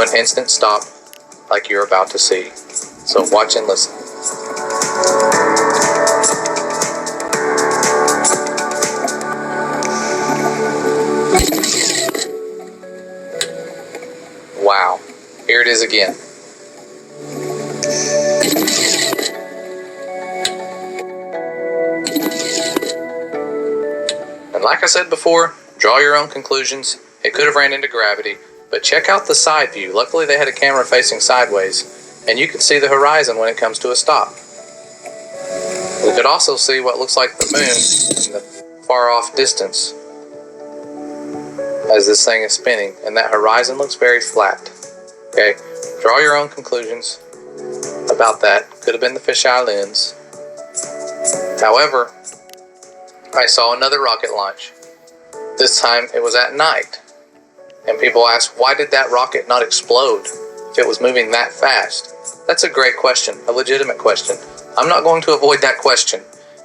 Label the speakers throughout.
Speaker 1: an instant stop like you're about to see. So watch and listen. Wow, here it is again. And like I said before, draw your own conclusions. It could have ran into gravity, but check out the side view. Luckily they had a camera facing sideways, and you can see the horizon when it comes to a stop. We could also see what looks like the moon in the far off distance as this thing is spinning, and that horizon looks very flat. Okay, draw your own conclusions about that. Could have been the fisheye lens. However, I saw another rocket launch. This time it was at night. And people ask, why did that rocket not explode if it was moving that fast? That's a great question, a legitimate question. I'm not going to avoid that question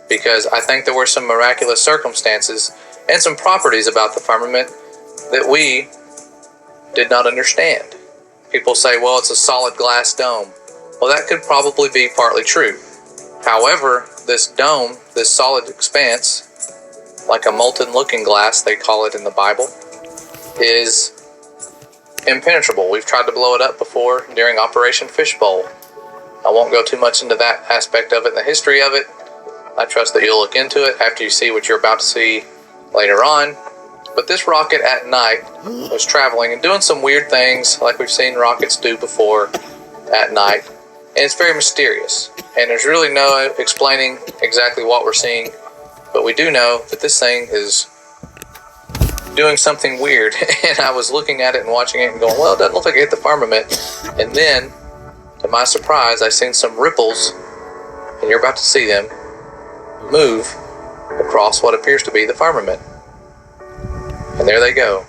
Speaker 1: because I think there were some miraculous circumstances and some properties about the firmament that we did not understand. People say, well, it's a solid glass dome. Well, that could probably be partly true. However, this dome, this solid expanse, like a molten looking glass, they call it in the Bible, is impenetrable. We've tried to blow it up before during Operation Fishbowl. I won't go too much into that aspect of it and the history of it. I trust that you'll look into it after you see what you're about to see later on. But this rocket at night was traveling and doing some weird things like we've seen rockets do before at night. And it's very mysterious. And there's really no explaining exactly what we're seeing. But we do know that this thing is doing something weird. And I was looking at it and watching it and going, well, it doesn't look like it hit the firmament. And then, to my surprise, I seen some ripples, and you're about to see them, move across what appears to be the firmament. And there they go.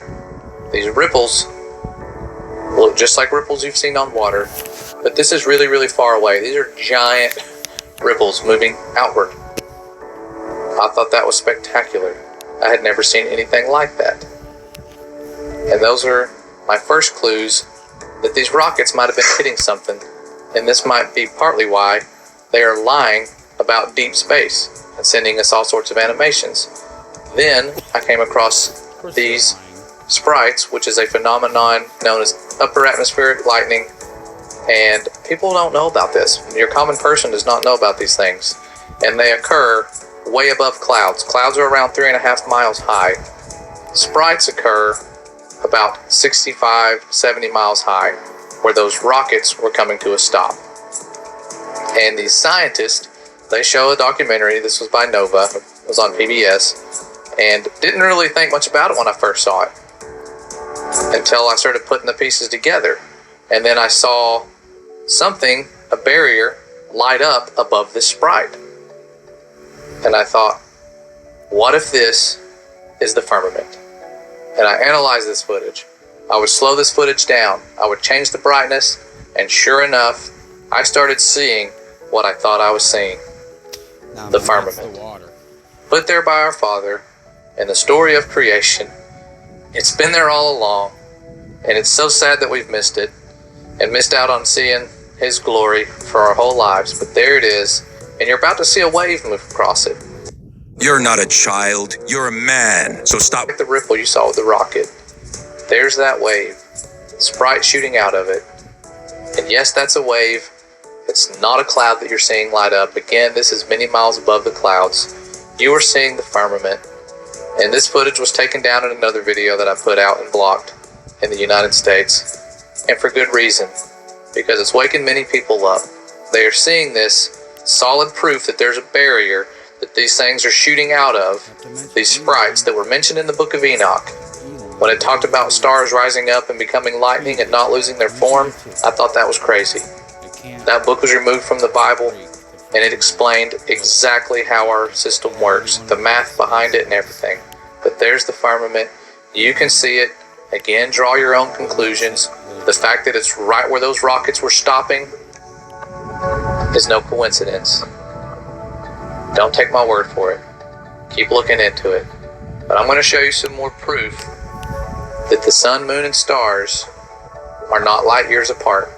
Speaker 1: These ripples look just like ripples you've seen on water, but this is really, really far away. These are giant ripples moving outward. I thought that was spectacular. I had never seen anything like that. And those are my first clues that these rockets might have been hitting something, and this might be partly why they are lying about deep space and sending us all sorts of animations. Then I came across these sprites, which is a phenomenon known as upper atmospheric lightning, and people don't know about this. Your common person does not know about these things, and they occur way above clouds. Clouds are around 3.5 miles high. Sprites occur about 65, 70 miles high, where those rockets were coming to a stop. And these scientists, they show a documentary. This was by Nova. It was on PBS. And didn't really think much about it when I first saw it until I started putting the pieces together. And then I saw something, a barrier, light up above this sprite. And I thought, what if this is the firmament? And I analyzed this footage. I would slow this footage down. I would change the brightness. And sure enough, I started seeing what I thought I was seeing. The firmament. Put there by our Father. In the story of creation. It's been there all along, and it's so sad that we've missed it and missed out on seeing His glory for our whole lives. But there it is, and you're about to see a wave move across it.
Speaker 2: You're not a child, you're a man, so stop.
Speaker 1: The ripple you saw with the rocket. There's that wave, sprite shooting out of it. And yes, that's a wave. It's not a cloud that you're seeing light up. Again, this is many miles above the clouds. You are seeing the firmament. And this footage was taken down in another video that I put out and blocked in the United States. And for good reason. Because it's waking many people up. They are seeing this solid proof that there's a barrier that these things are shooting out of. These sprites that were mentioned in the book of Enoch. When it talked about stars rising up and becoming lightning and not losing their form, I thought that was crazy. That book was removed from the Bible, and it explained exactly how our system works, the math behind it and everything. But there's the firmament. You can see it. Again, draw your own conclusions. The fact that it's right where those rockets were stopping is no coincidence. Don't take my word for it. Keep looking into it. But I'm going to show you some more proof that the sun, moon, and stars are not light years apart,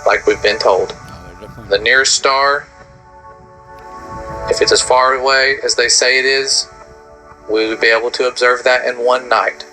Speaker 1: like we've been told. The nearest star, if it's as far away as they say it is, we would be able to observe that in one night.